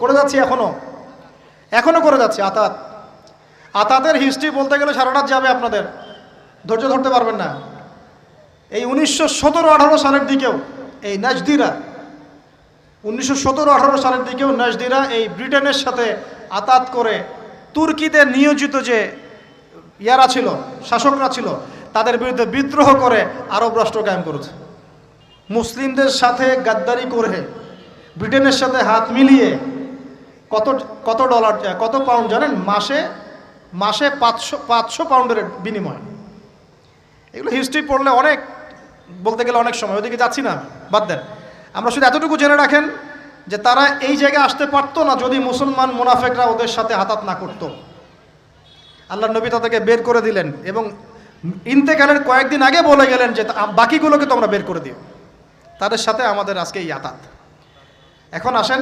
করে যাচ্ছি, এখনো করে যাচ্ছি। আতাতের হিস্ট্রি বলতে গেলে সারা রাত যাবে, আপনাদের ধৈর্য ধরতে পারবেন না। এই 1917-18 সালের দিকেও এই নাজদিরা 1917-18 সালের দিকেও নাজদিরা এই ব্রিটেনের সাথে আতাত করে তুর্কিদের নিয়োজিত যে ইয়ারা ছিল, শাসকরা ছিল, তাদের বিরুদ্ধে বিদ্রোহ করে আরব রাষ্ট্র কায়েম করেছে। মুসলিমদের সাথে গাদ্দারি করে ব্রিটেনের সাথে হাত মিলিয়ে কত ডলার, কত পাউন্ড জানেন? মাসে 500 পাউন্ডের বিনিময়। এগুলো হিস্ট্রি পড়লে অনেক, বলতে গেলে অনেক সময়, ওদিকে যাচ্ছি না, বাদ দেন। আমরা শুধু এতটুকু জেনে রাখেন যে তারা এই জায়গায় আসতে পারতো না যদি মুসলমান মুনাফেকরা ওদের সাথে হাতাত না করত। আল্লাহর নবী তাদেরকে বের করে দিলেন এবং ইন্তেকালের কয়েকদিন আগে বলে গেলেন যে বাকিগুলোকে তোমরা বের করে দিও। তাদের সাথে আমাদের আজকে এই আতাত। এখন আসেন